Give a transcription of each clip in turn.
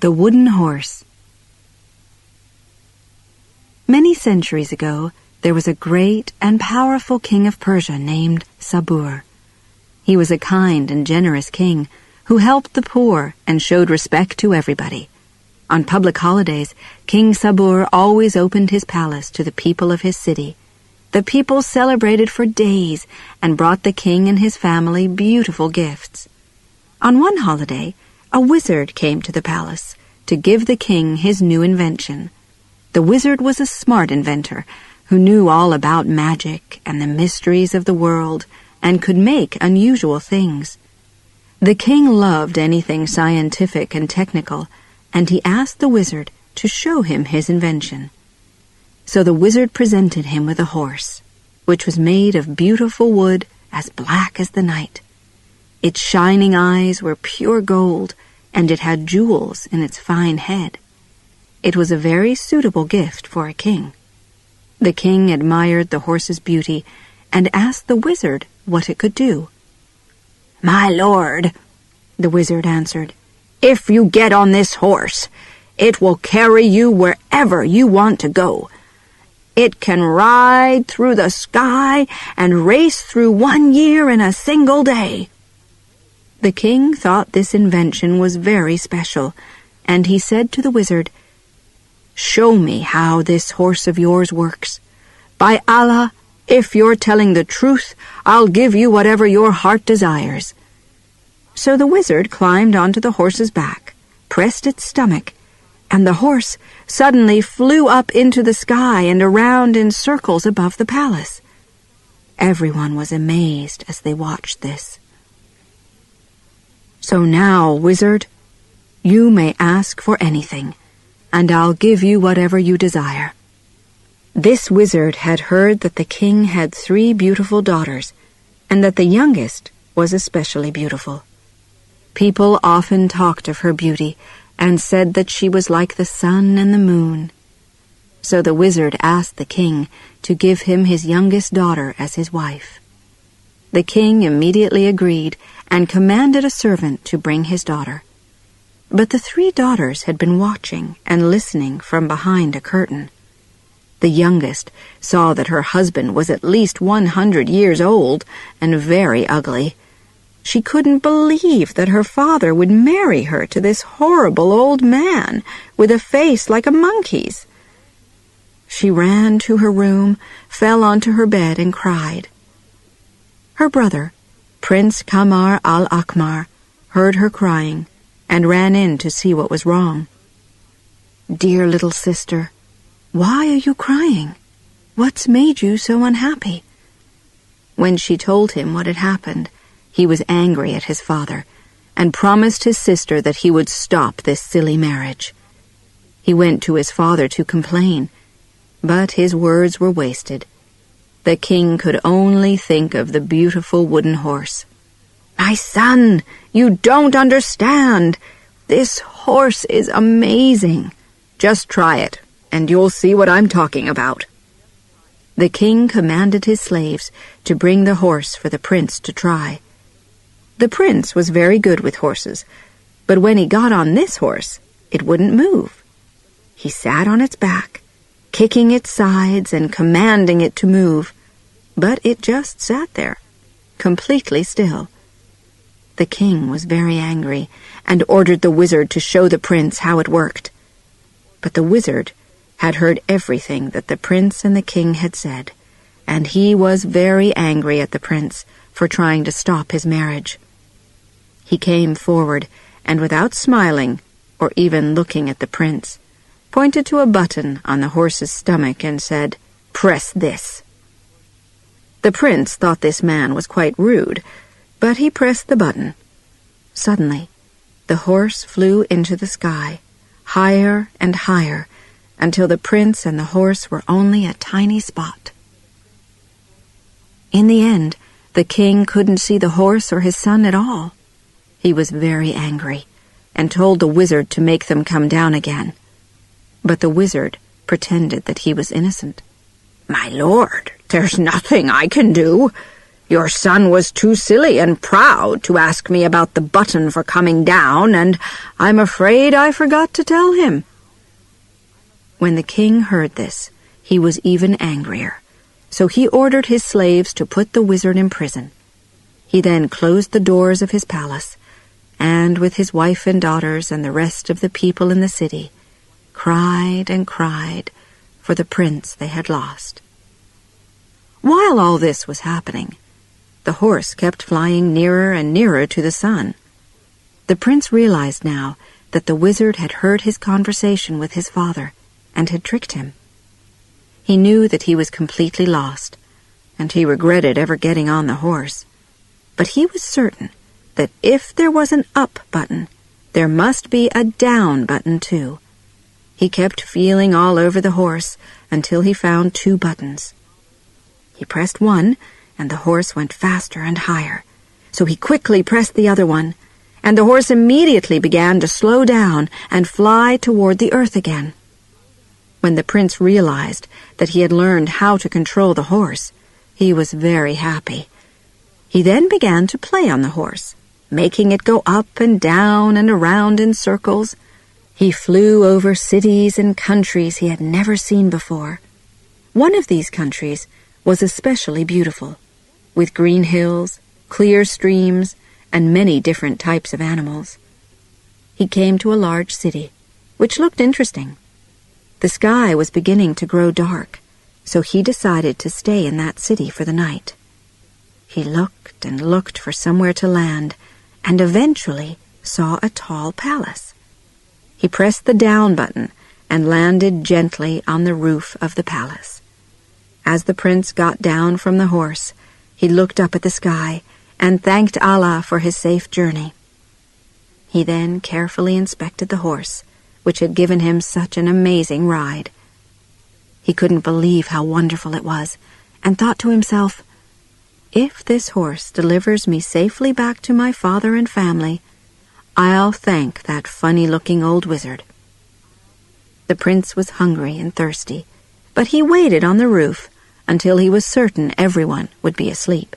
The Wooden Horse. Many centuries ago, there was a great and powerful king of Persia named Sabur. He was a kind and generous king who helped the poor and showed respect to everybody. On public holidays, King Sabur always opened his palace to the people of his city. The people celebrated for days and brought the king and his family beautiful gifts. On one holiday, a wizard came to the palace to give the king his new invention. The wizard was a smart inventor who knew all about magic and the mysteries of the world and could make unusual things. The king loved anything scientific and technical, and he asked the wizard to show him his invention. So the wizard presented him with a horse, which was made of beautiful wood as black as the night. Its shining eyes were pure gold, and it had jewels in its fine head. It was a very suitable gift for a king. The king admired the horse's beauty and asked the wizard what it could do. "My lord," the wizard answered, "if you get on this horse, it will carry you wherever you want to go. It can ride through the sky and race through 1 year in a single day." The king thought this invention was very special, and he said to the wizard, "Show me how this horse of yours works. By Allah, if you're telling the truth, I'll give you whatever your heart desires." So the wizard climbed onto the horse's back, pressed its stomach, and the horse suddenly flew up into the sky and around in circles above the palace. Everyone was amazed as they watched this. "So now, wizard, you may ask for anything, and I'll give you whatever you desire." This wizard had heard that the king had 3 beautiful daughters, and that the youngest was especially beautiful. People often talked of her beauty and said that she was like the sun and the moon. So the wizard asked the king to give him his youngest daughter as his wife. The king immediately agreed and commanded a servant to bring his daughter. But the 3 daughters had been watching and listening from behind a curtain. The youngest saw that her husband was at least 100 years old and very ugly. She couldn't believe that her father would marry her to this horrible old man with a face like a monkey's. She ran to her room, fell onto her bed, and cried. Her brother, Prince Kamar al-Akmar, heard her crying and ran in to see what was wrong. "Dear little sister, why are you crying? What's made you so unhappy?" When she told him what had happened, he was angry at his father and promised his sister that he would stop this silly marriage. He went to his father to complain, but his words were wasted. The king could only think of the beautiful wooden horse. "My son, you don't understand. This horse is amazing. Just try it, and you'll see what I'm talking about." The king commanded his slaves to bring the horse for the prince to try. The prince was very good with horses, but when he got on this horse, it wouldn't move. He sat on its back, kicking its sides and commanding it to move, but it just sat there, completely still. The king was very angry and ordered the wizard to show the prince how it worked. But the wizard had heard everything that the prince and the king had said, and he was very angry at the prince for trying to stop his marriage. He came forward and, without smiling or even looking at the prince, pointed to a button on the horse's stomach and said, "Press this." The prince thought this man was quite rude, but he pressed the button. Suddenly, the horse flew into the sky, higher and higher, until the prince and the horse were only a tiny spot. In the end, the king couldn't see the horse or his son at all. He was very angry and told the wizard to make them come down again. But the wizard pretended that he was innocent. "My lord, there's nothing I can do. Your son was too silly and proud to ask me about the button for coming down, and I'm afraid I forgot to tell him." When the king heard this, he was even angrier, so he ordered his slaves to put the wizard in prison. He then closed the doors of his palace, and with his wife and daughters and the rest of the people in the city, cried and cried for the prince they had lost. While all this was happening, the horse kept flying nearer and nearer to the sun. The prince realized now that the wizard had heard his conversation with his father and had tricked him. He knew that he was completely lost, and he regretted ever getting on the horse. But he was certain that if there was an up button, there must be a down button too. He kept feeling all over the horse until he found 2 buttons. He pressed one, and the horse went faster and higher. So he quickly pressed the other one, and the horse immediately began to slow down and fly toward the earth again. When the prince realized that he had learned how to control the horse, he was very happy. He then began to play on the horse, making it go up and down and around in circles. He flew over cities and countries he had never seen before. One of these countries was especially beautiful, with green hills, clear streams, and many different types of animals. He came to a large city, which looked interesting. The sky was beginning to grow dark, so he decided to stay in that city for the night. He looked and looked for somewhere to land, and eventually saw a tall palace. He pressed the down button and landed gently on the roof of the palace. As the prince got down from the horse, he looked up at the sky and thanked Allah for his safe journey. He then carefully inspected the horse, which had given him such an amazing ride. He couldn't believe how wonderful it was, and thought to himself, "If this horse delivers me safely back to my father and family, I'll thank that funny-looking old wizard." The prince was hungry and thirsty, but he waited on the roof until he was certain everyone would be asleep.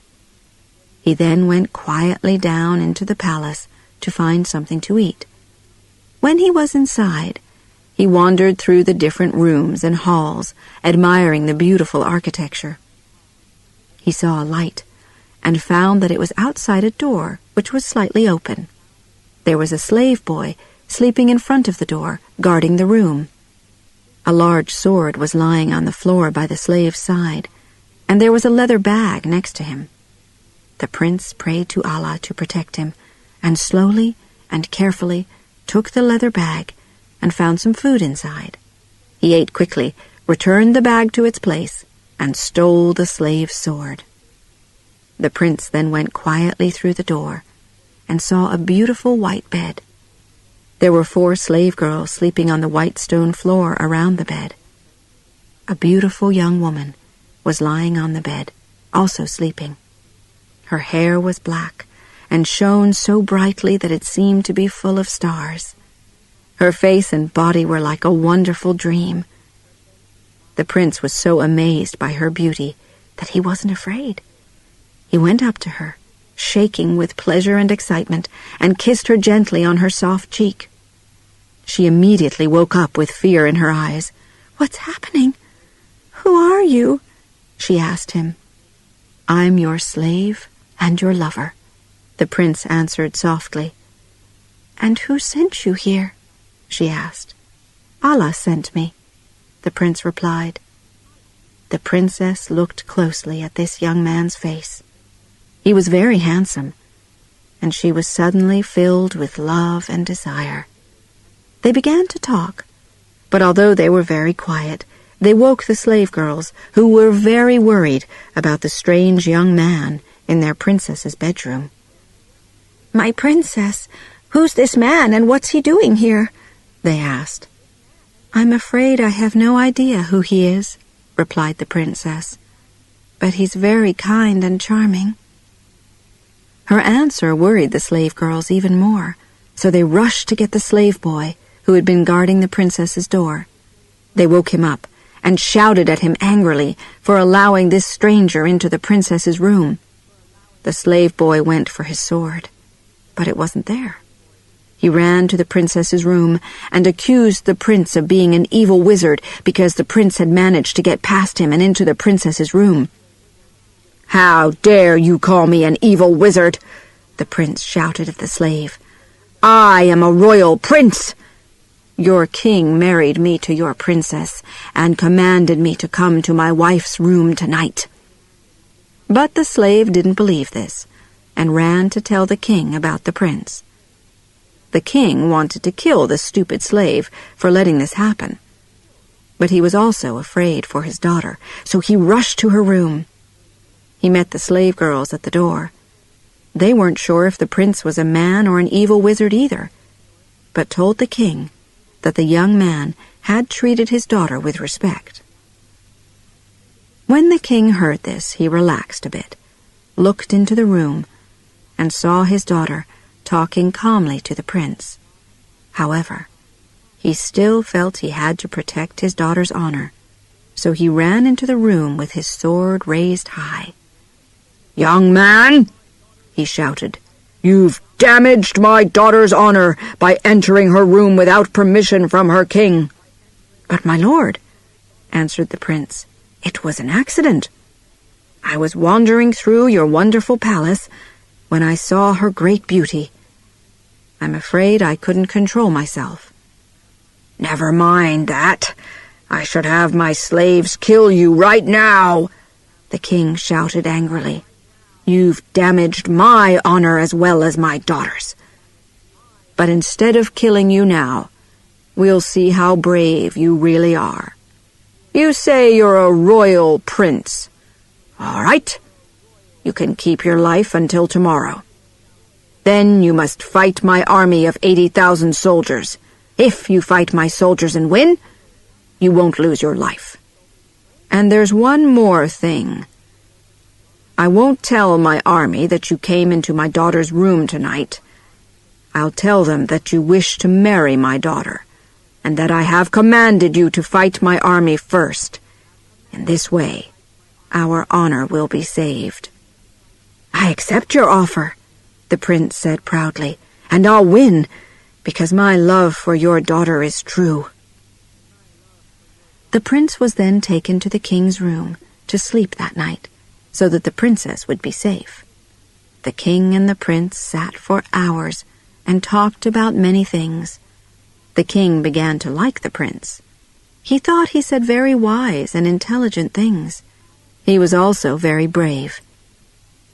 He then went quietly down into the palace to find something to eat. When he was inside, he wandered through the different rooms and halls, admiring the beautiful architecture. He saw a light and found that it was outside a door, which was slightly open. There was a slave boy sleeping in front of the door, guarding the room. A large sword was lying on the floor by the slave's side, and there was a leather bag next to him. The prince prayed to Allah to protect him, and slowly and carefully took the leather bag and found some food inside. He ate quickly, returned the bag to its place, and stole the slave's sword. The prince then went quietly through the door and saw a beautiful white bed. There were 4 slave girls sleeping on the white stone floor around the bed. A beautiful young woman was lying on the bed, also sleeping. Her hair was black and shone so brightly that it seemed to be full of stars. Her face and body were like a wonderful dream. The prince was so amazed by her beauty that he wasn't afraid. He went up to her, shaking with pleasure and excitement, and kissed her gently on her soft cheek. She immediately woke up with fear in her eyes. "What's happening? Who are you?" she asked him. "I'm your slave and your lover," the prince answered softly. "And who sent you here?" she asked. "Allah sent me," the prince replied. The princess looked closely at this young man's face. He was very handsome, and she was suddenly filled with love and desire. They began to talk, but although they were very quiet, they woke the slave girls, who were very worried about the strange young man in their princess's bedroom. "My princess, who's this man and what's he doing here?" they asked. "I'm afraid I have no idea who he is," replied the princess, "but he's very kind and charming." Her answer worried the slave girls even more, so they rushed to get the slave boy who had been guarding the princess's door. They woke him up and shouted at him angrily for allowing this stranger into the princess's room. The slave boy went for his sword, but it wasn't there. He ran to the princess's room and accused the prince of being an evil wizard because the prince had managed to get past him and into the princess's room. "How dare you call me an evil wizard?" the prince shouted at the slave. "I am a royal prince. Your king married me to your princess and commanded me to come to my wife's room tonight." But the slave didn't believe this and ran to tell the king about the prince. The king wanted to kill the stupid slave for letting this happen. But he was also afraid for his daughter, so he rushed to her room. He met the slave girls at the door. They weren't sure if the prince was a man or an evil wizard either, but told the king that the young man had treated his daughter with respect. When the king heard this, he relaxed a bit, looked into the room, and saw his daughter talking calmly to the prince. However, he still felt he had to protect his daughter's honor, so he ran into the room with his sword raised high. "Young man," he shouted, "you've damaged my daughter's honor by entering her room without permission from her king." "But, my lord," answered the prince, "it was an accident. I was wandering through your wonderful palace when I saw her great beauty. I'm afraid I couldn't control myself." "Never mind that. I should have my slaves kill you right now," the king shouted angrily. "You've damaged my honor as well as my daughter's. But instead of killing you now, we'll see how brave you really are. You say you're a royal prince. All right. You can keep your life until tomorrow. Then you must fight my army of 80,000 soldiers. If you fight my soldiers and win, you won't lose your life. And there's one more thing. I won't tell my army that you came into my daughter's room tonight. I'll tell them that you wish to marry my daughter, and that I have commanded you to fight my army first. In this way, our honor will be saved." "I accept your offer," the prince said proudly, "and I'll win, because my love for your daughter is true." The prince was then taken to the king's room to sleep that night, so that the princess would be safe. The king and the prince sat for hours and talked about many things. The king began to like the prince. He thought he said very wise and intelligent things. He was also very brave.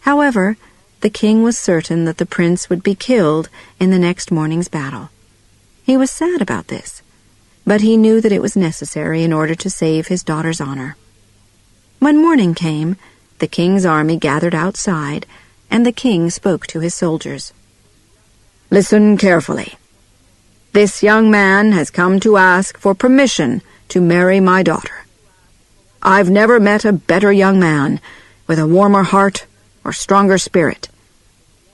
However, the king was certain that the prince would be killed in the next morning's battle. He was sad about this, but he knew that it was necessary in order to save his daughter's honor. When morning came, the king's army gathered outside, and the king spoke to his soldiers. "Listen carefully. This young man has come to ask for permission to marry my daughter. I've never met a better young man with a warmer heart or stronger spirit.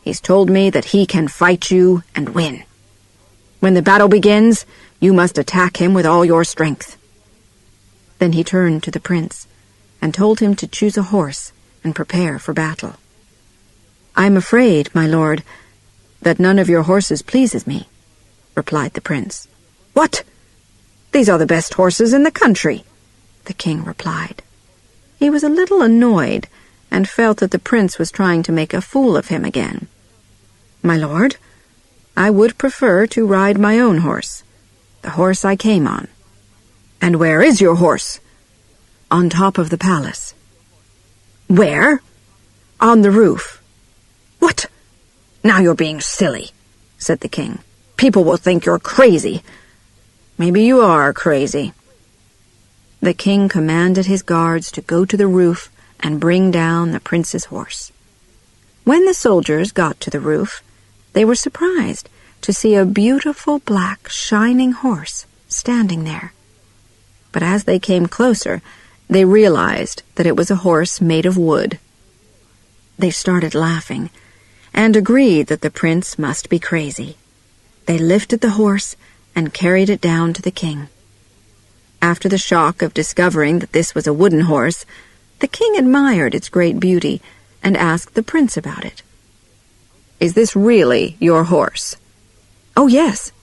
He's told me that he can fight you and win. When the battle begins, you must attack him with all your strength." Then he turned to the prince and told him to choose a horse and prepare for battle. "I'm afraid, my lord, that none of your horses pleases me," replied the prince. "What? These are the best horses in the country," the king replied. He was a little annoyed and felt that the prince was trying to make a fool of him again. "My lord, I would prefer to ride my own horse, the horse I came on." "And where is your horse?" "On top of the palace." "Where?" "On the roof." "What? Now you're being silly," said the king. "People will think you're crazy." "Maybe you are crazy." The king commanded his guards to go to the roof and bring down the prince's horse. When the soldiers got to the roof, they were surprised to see a beautiful black, shining horse standing there. But as they came closer, they realized that it was a horse made of wood. They started laughing and agreed that the prince must be crazy. They lifted the horse and carried it down to the king. After the shock of discovering that this was a wooden horse, the king admired its great beauty and asked the prince about it. "Is this really your horse?" "Oh, yes,"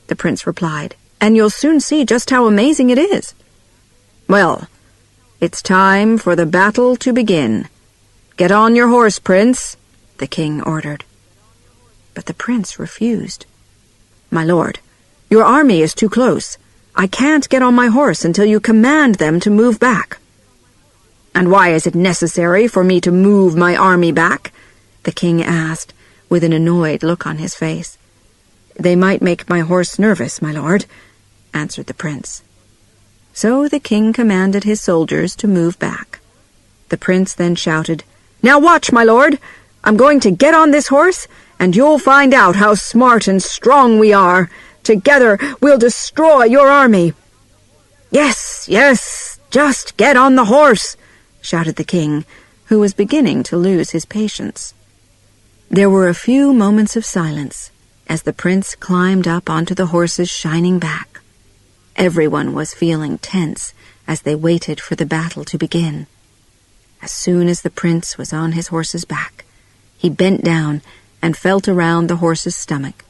the prince replied, "and you'll soon see just how amazing it is." "Well, it's time for the battle to begin. Get on your horse, prince," the king ordered. But the prince refused. "My lord, your army is too close. I can't get on my horse until you command them to move back." "And why is it necessary for me to move my army back?" the king asked, with an annoyed look on his face. "They might make my horse nervous, my lord," answered the prince. So the king commanded his soldiers to move back. The prince then shouted, "Now watch, my lord! I'm going to get on this horse, and you'll find out how smart and strong we are. Together we'll destroy your army." "Yes, yes, just get on the horse," shouted the king, who was beginning to lose his patience. There were a few moments of silence as the prince climbed up onto the horse's shining back. Everyone was feeling tense as they waited for the battle to begin. As soon as the prince was on his horse's back, he bent down and felt around the horse's stomach.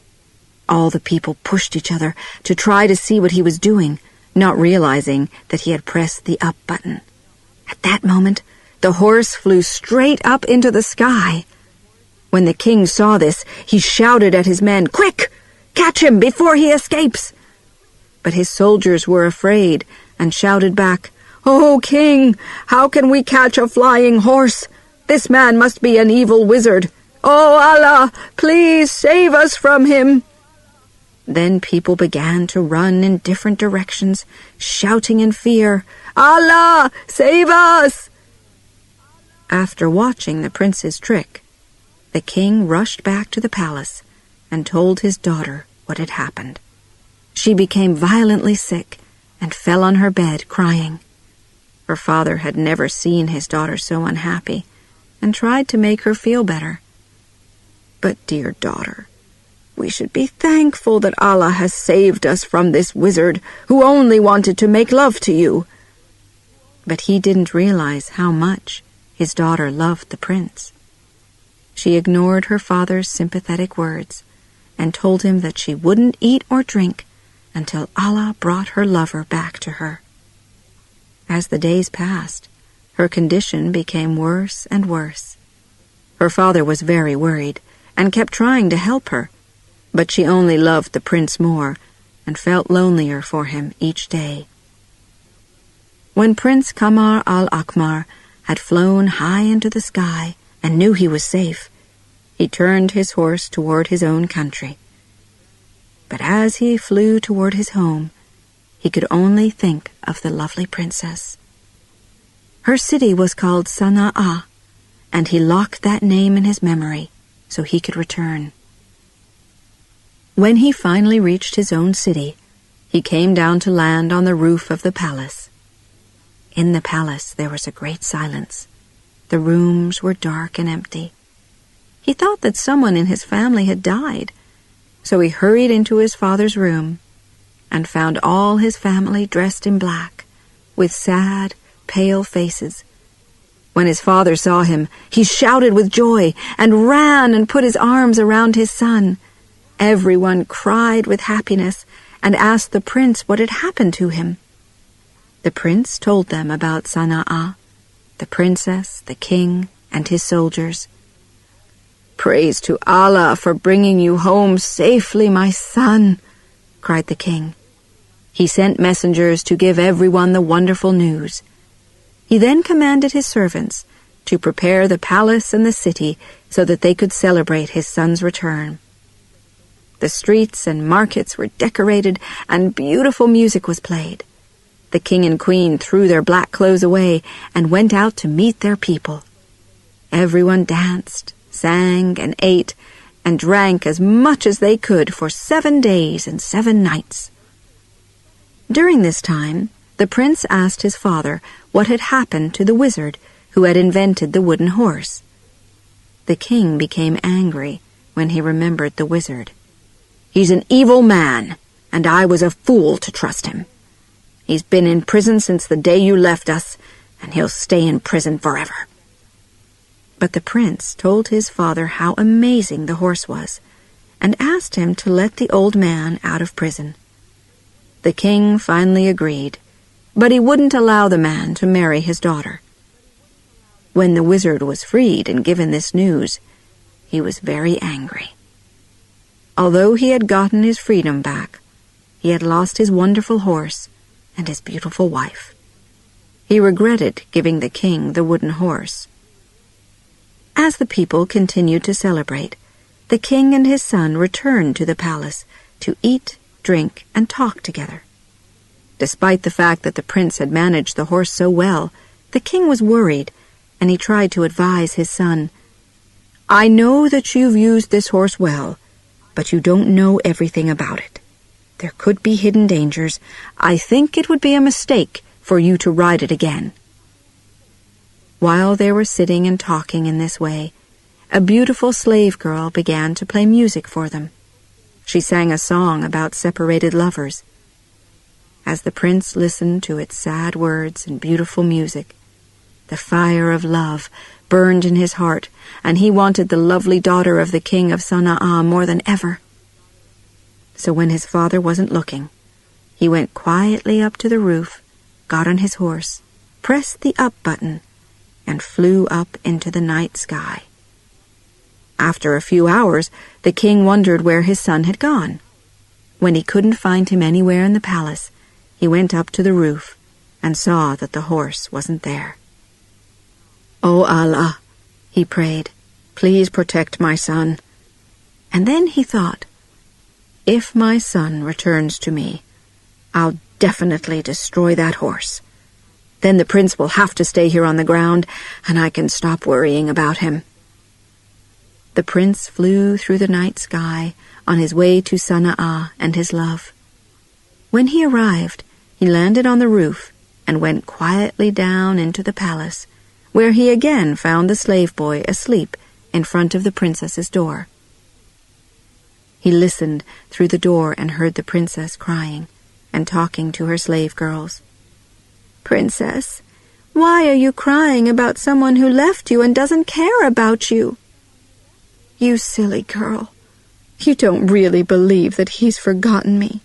All the people pushed each other to try to see what he was doing, not realizing that he had pressed the up button. At that moment, the horse flew straight up into the sky. When the king saw this, he shouted at his men, "Quick! Catch him before he escapes!" But his soldiers were afraid and shouted back, "Oh, king, how can we catch a flying horse? This man must be an evil wizard. Oh, Allah, please save us from him." Then people began to run in different directions, shouting in fear, "Allah, save us!" After watching the prince's trick, the king rushed back to the palace and told his daughter what had happened. She became violently sick and fell on her bed crying. Her father had never seen his daughter so unhappy and tried to make her feel better. "But, dear daughter, we should be thankful that Allah has saved us from this wizard who only wanted to make love to you." But he didn't realize how much his daughter loved the prince. She ignored her father's sympathetic words and told him that she wouldn't eat or drink until Allah brought her lover back to her. As the days passed, her condition became worse and worse. Her father was very worried and kept trying to help her, but she only loved the prince more and felt lonelier for him each day. When Prince Kamar al-Akmar had flown high into the sky and knew he was safe, he turned his horse toward his own country. But as he flew toward his home, he could only think of the lovely princess. Her city was called Sana'a, and he locked that name in his memory so he could return. When he finally reached his own city, he came down to land on the roof of the palace. In the palace there was a great silence. The rooms were dark and empty. He thought that someone in his family had died, so he hurried into his father's room and found all his family dressed in black, with sad, pale faces. When his father saw him, he shouted with joy and ran and put his arms around his son. Everyone cried with happiness and asked the prince what had happened to him. The prince told them about Sana'a, the princess, the king, and his soldiers. "Praise to Allah for bringing you home safely, my son," cried the king. He sent messengers to give everyone the wonderful news. He then commanded his servants to prepare the palace and the city so that they could celebrate his son's return. The streets and markets were decorated and beautiful music was played. The king and queen threw their black clothes away and went out to meet their people. Everyone danced, sang, and ate, and drank as much as they could for 7 days and 7 nights. During this time, the prince asked his father what had happened to the wizard who had invented the wooden horse. The king became angry when he remembered the wizard. "He's an evil man, and I was a fool to trust him. He's been in prison since the day you left us, and he'll stay in prison forever." But the prince told his father how amazing the horse was, and asked him to let the old man out of prison. The king finally agreed, but he wouldn't allow the man to marry his daughter. When the wizard was freed and given this news, he was very angry. Although he had gotten his freedom back, he had lost his wonderful horse and his beautiful wife. He regretted giving the king the wooden horse. As the people continued to celebrate, the king and his son returned to the palace to eat, drink, and talk together. Despite the fact that the prince had managed the horse so well, the king was worried, and he tried to advise his son. "I know that you've used this horse well, but you don't know everything about it. There could be hidden dangers. I think it would be a mistake for you to ride it again." While they were sitting and talking in this way, a beautiful slave girl began to play music for them. She sang a song about separated lovers. As the prince listened to its sad words and beautiful music, the fire of love burned in his heart, and he wanted the lovely daughter of the king of Sana'a more than ever. So when his father wasn't looking, he went quietly up to the roof, got on his horse, pressed the up button, and flew up into the night sky. After a few hours, the king wondered where his son had gone. When he couldn't find him anywhere in the palace, he went up to the roof and saw that the horse wasn't there. "O Allah," he prayed, "please protect my son." And then he thought, "If my son returns to me, I'll definitely destroy that horse. Then the prince will have to stay here on the ground, and I can stop worrying about him." The prince flew through the night sky on his way to Sana'a and his love. When he arrived, he landed on the roof and went quietly down into the palace, where he again found the slave boy asleep in front of the princess's door. He listened through the door and heard the princess crying and talking to her slave girls. "Princess, why are you crying about someone who left you and doesn't care about you?" "You silly girl, you don't really believe that he's forgotten me,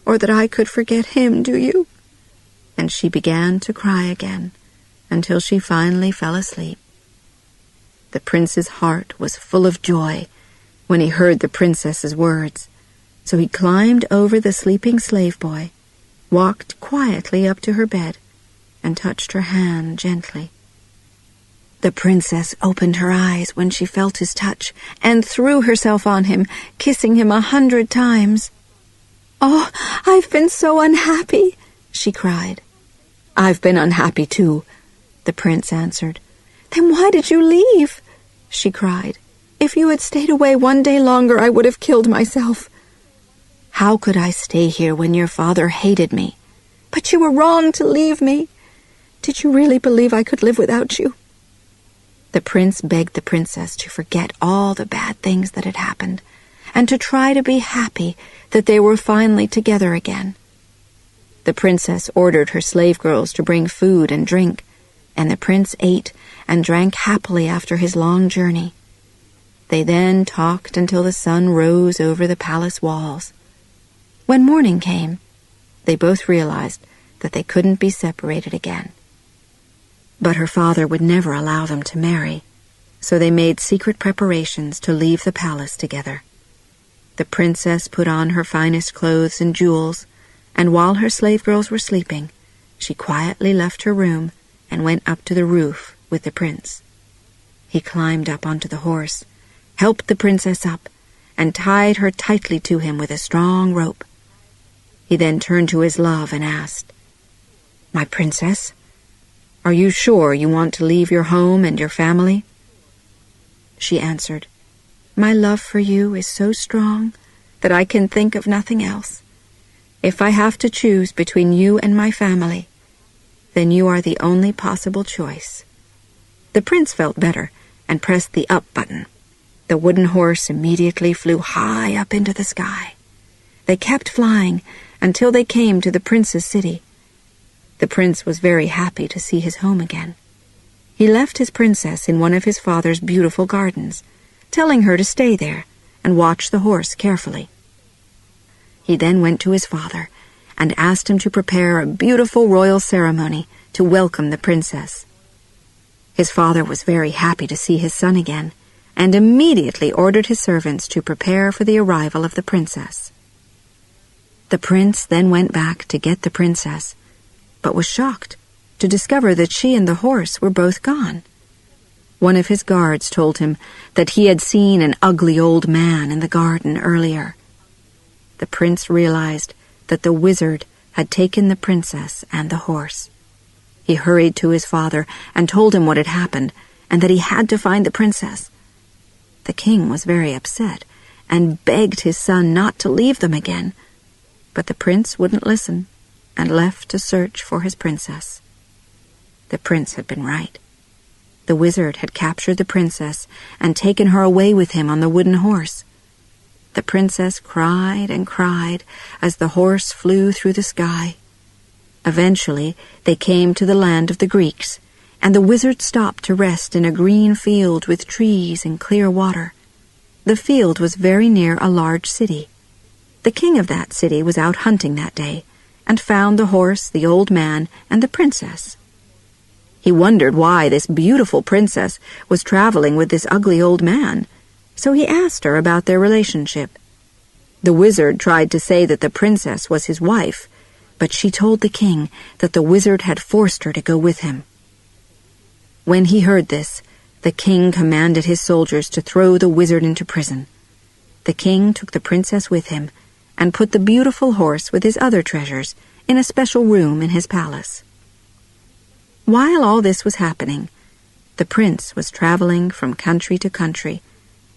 or that I could forget him, do you?" And she began to cry again, until she finally fell asleep. The prince's heart was full of joy when he heard the princess's words, so he climbed over the sleeping slave boy, walked quietly up to her bed, and touched her hand gently. The princess opened her eyes when she felt his touch and threw herself on him, kissing him 100 times. "Oh, I've been so unhappy," she cried. "I've been unhappy too," the prince answered. "Then why did you leave?" she cried. "If you had stayed away one day longer, I would have killed myself." "How could I stay here when your father hated me?" "But you were wrong to leave me. Did you really believe I could live without you?" The prince begged the princess to forget all the bad things that had happened, and to try to be happy that they were finally together again. The princess ordered her slave girls to bring food and drink, and the prince ate and drank happily after his long journey. They then talked until the sun rose over the palace walls. When morning came, they both realized that they couldn't be separated again. But her father would never allow them to marry, so they made secret preparations to leave the palace together. The princess put on her finest clothes and jewels, and while her slave girls were sleeping, she quietly left her room and went up to the roof with the prince. He climbed up onto the horse, helped the princess up, and tied her tightly to him with a strong rope. He then turned to his love and asked, "My princess, are you sure you want to leave your home and your family?" She answered, "My love for you is so strong that I can think of nothing else. If I have to choose between you and my family, then you are the only possible choice." The prince felt better and pressed the up button. The wooden horse immediately flew high up into the sky. They kept flying until they came to the prince's city. The prince was very happy to see his home again. He left his princess in one of his father's beautiful gardens, telling her to stay there and watch the horse carefully. He then went to his father and asked him to prepare a beautiful royal ceremony to welcome the princess. His father was very happy to see his son again, and immediately ordered his servants to prepare for the arrival of the princess. The prince then went back to get the princess, but was shocked to discover that she and the horse were both gone. One of his guards told him that he had seen an ugly old man in the garden earlier. The prince realized that the wizard had taken the princess and the horse. He hurried to his father and told him what had happened, and that he had to find the princess. The king was very upset and begged his son not to leave them again, but the prince wouldn't listen and left to search for his princess. The prince had been right. The wizard had captured the princess and taken her away with him on the wooden horse. The princess cried and cried as the horse flew through the sky. Eventually, they came to the land of the Greeks, and the wizard stopped to rest in a green field with trees and clear water. The field was very near a large city. The king of that city was out hunting that day, and found the horse, the old man, and the princess. He wondered why this beautiful princess was traveling with this ugly old man, so he asked her about their relationship. The wizard tried to say that the princess was his wife, but she told the king that the wizard had forced her to go with him. When he heard this, the king commanded his soldiers to throw the wizard into prison. The king took the princess with him and put the beautiful horse with his other treasures in a special room in his palace. While all this was happening, the prince was traveling from country to country,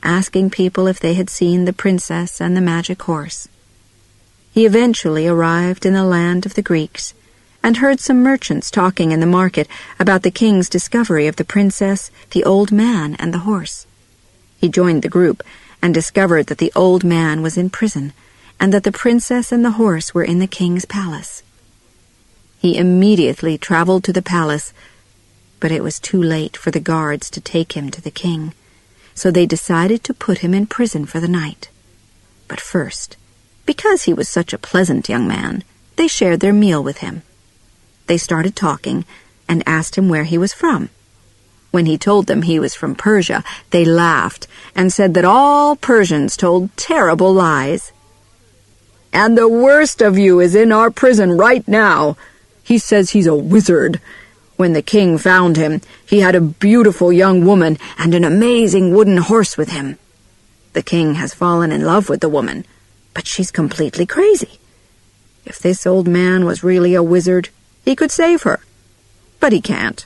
asking people if they had seen the princess and the magic horse. He eventually arrived in the land of the Greeks and heard some merchants talking in the market about the king's discovery of the princess, the old man, and the horse. He joined the group and discovered that the old man was in prison and that the princess and the horse were in the king's palace. He immediately traveled to the palace, but it was too late for the guards to take him to the king, so they decided to put him in prison for the night. But first, because he was such a pleasant young man, they shared their meal with him. They started talking and asked him where he was from. When he told them he was from Persia, they laughed and said that all Persians told terrible lies. "And the worst of you is in our prison right now. He says he's a wizard. When the king found him, he had a beautiful young woman and an amazing wooden horse with him. The king has fallen in love with the woman, but she's completely crazy. If this old man was really a wizard, he could save her. But he can't.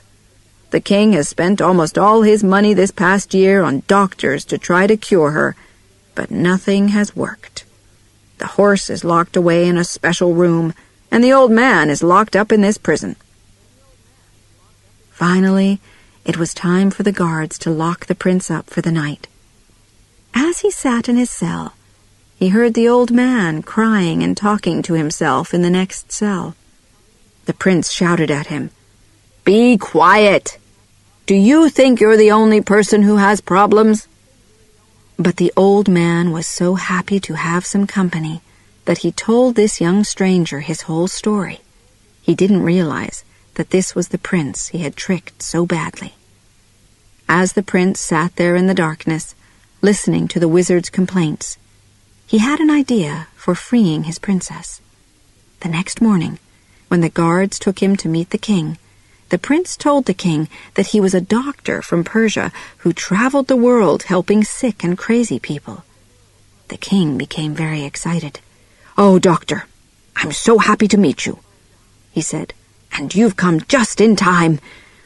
The king has spent almost all his money this past year on doctors to try to cure her, but nothing has worked. The horse is locked away in a special room, and the old man is locked up in this prison." Finally, it was time for the guards to lock the prince up for the night. As he sat in his cell, he heard the old man crying and talking to himself in the next cell. The prince shouted at him, "Be quiet! Do you think you're the only person who has problems?" But the old man was so happy to have some company that he told this young stranger his whole story. He didn't realize that this was the prince he had tricked so badly. As the prince sat there in the darkness, listening to the wizard's complaints, he had an idea for freeing his princess. The next morning, when the guards took him to meet the king, the prince told the king that he was a doctor from Persia who traveled the world helping sick and crazy people. The king became very excited. "Oh, doctor, I'm so happy to meet you," he said, "and you've come just in time,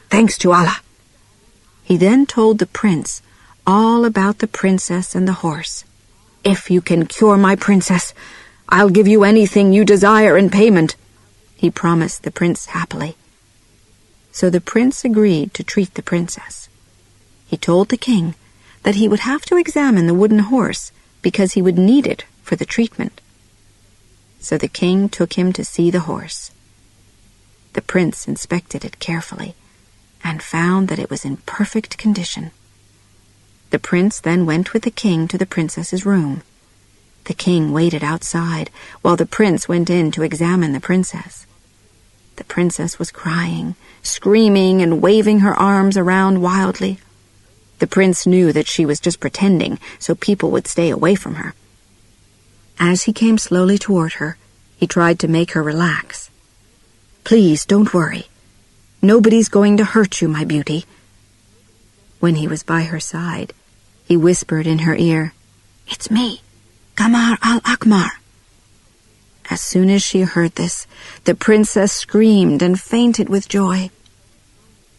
thanks to Allah." He then told the prince all about the princess and the horse. "If you can cure my princess, I'll give you anything you desire in payment," he promised the prince happily. So the prince agreed to treat the princess. He told the king that he would have to examine the wooden horse because he would need it for the treatment. So the king took him to see the horse. The prince inspected it carefully and found that it was in perfect condition. The prince then went with the king to the princess's room. The king waited outside while the prince went in to examine the princess. The princess was crying, screaming, and waving her arms around wildly. The prince knew that she was just pretending so people would stay away from her. As he came slowly toward her, he tried to make her relax. "Please, don't worry. Nobody's going to hurt you, my beauty." When he was by her side, he whispered in her ear, "It's me, Qamar al-Ahmar." As soon as she heard this, the princess screamed and fainted with joy.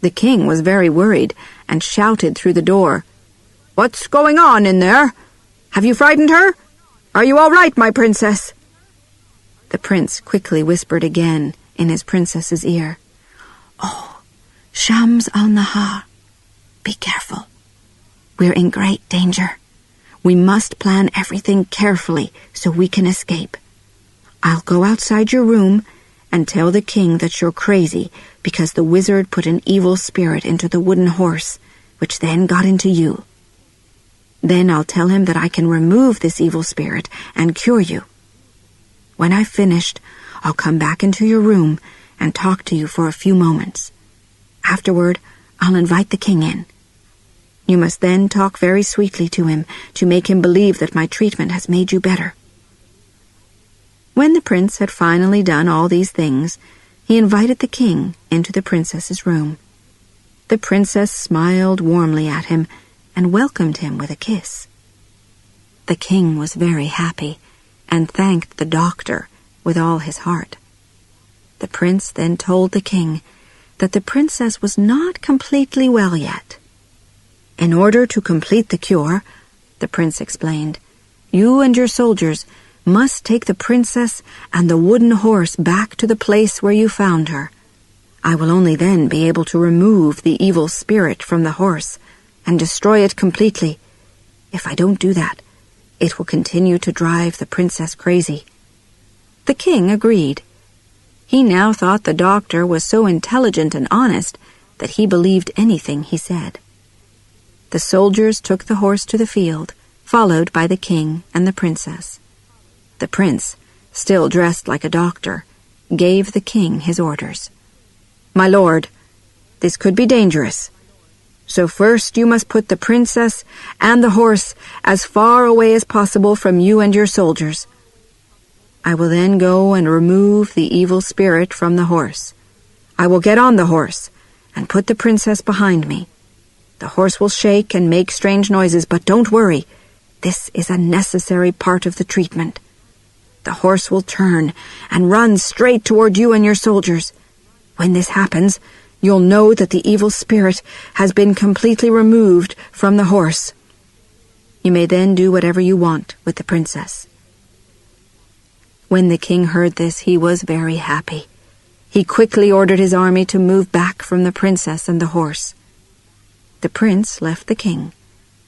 The king was very worried and shouted through the door, "What's going on in there? Have you frightened her? Are you all right, my princess?" The prince quickly whispered again in his princess's ear, "Oh, Shams al-Nahar, be careful. We're in great danger. We must plan everything carefully so we can escape. I'll go outside your room and tell the king that you're crazy because the wizard put an evil spirit into the wooden horse, which then got into you. Then I'll tell him that I can remove this evil spirit and cure you. When I've finished, I'll come back into your room and talk to you for a few moments. Afterward, I'll invite the king in. You must then talk very sweetly to him to make him believe that my treatment has made you better." When the prince had finally done all these things, he invited the king into the princess's room. The princess smiled warmly at him and welcomed him with a kiss. The king was very happy and thanked the doctor with all his heart. The prince then told the king that the princess was not completely well yet. "In order to complete the cure," the prince explained, "you and your soldiers must take the princess and the wooden horse back to the place where you found her. I will only then be able to remove the evil spirit from the horse and destroy it completely. If I don't do that, it will continue to drive the princess crazy." The king agreed. He now thought the doctor was so intelligent and honest that he believed anything he said. The soldiers took the horse to the field, followed by the king and the princess. The prince, still dressed like a doctor, gave the king his orders. "My lord, this could be dangerous. So first you must put the princess and the horse as far away as possible from you and your soldiers. I will then go and remove the evil spirit from the horse. I will get on the horse and put the princess behind me. The horse will shake and make strange noises, but don't worry. This is a necessary part of the treatment. The horse will turn and run straight toward you and your soldiers. When this happens, you'll know that the evil spirit has been completely removed from the horse. You may then do whatever you want with the princess." When the king heard this, he was very happy. He quickly ordered his army to move back from the princess and the horse. The prince left the king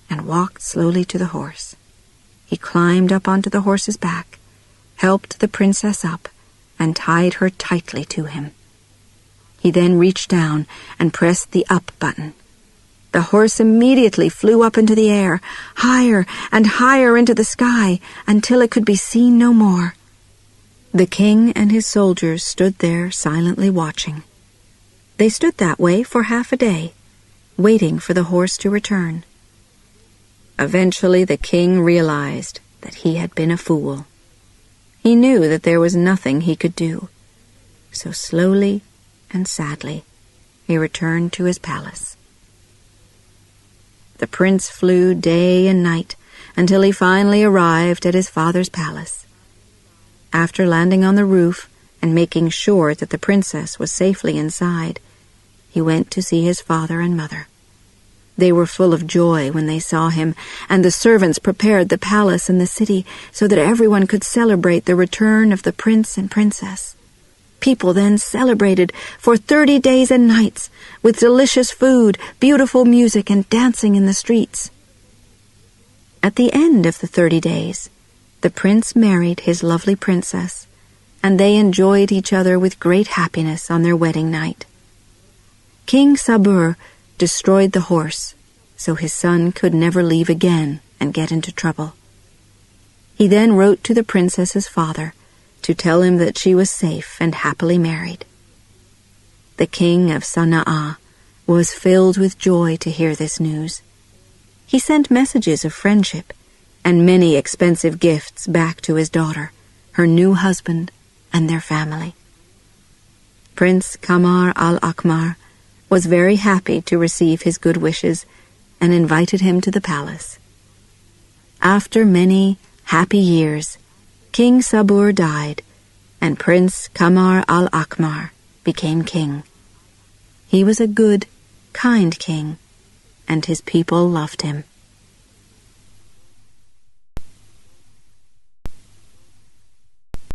and walked slowly to the horse. He climbed up onto the horse's back, helped the princess up, and tied her tightly to him. He then reached down and pressed the up button. The horse immediately flew up into the air, higher and higher into the sky, until it could be seen no more. The king and his soldiers stood there silently watching. They stood that way for half a day, waiting for the horse to return. Eventually the king realized that he had been a fool. He knew that there was nothing he could do, so slowly and sadly he returned to his palace. The prince flew day and night until he finally arrived at his father's palace. After landing on the roof and making sure that the princess was safely inside, he went to see his father and mother. They were full of joy when they saw him, and the servants prepared the palace and the city so that everyone could celebrate the return of the prince and princess. People then celebrated for 30 days and nights with delicious food, beautiful music, and dancing in the streets. At the end of the 30 days, the prince married his lovely princess, and they enjoyed each other with great happiness on their wedding night. King Sabur destroyed the horse, so his son could never leave again and get into trouble. He then wrote to the princess's father to tell him that she was safe and happily married. The king of Sana'a was filled with joy to hear this news. He sent messages of friendship and many expensive gifts back to his daughter, her new husband, and their family. Prince Kamar al-Akmar was very happy to receive his good wishes and invited him to the palace. After many happy years, King Sabur died, and Prince Kamar al-Akmar became king. He was a good, kind king, and his people loved him.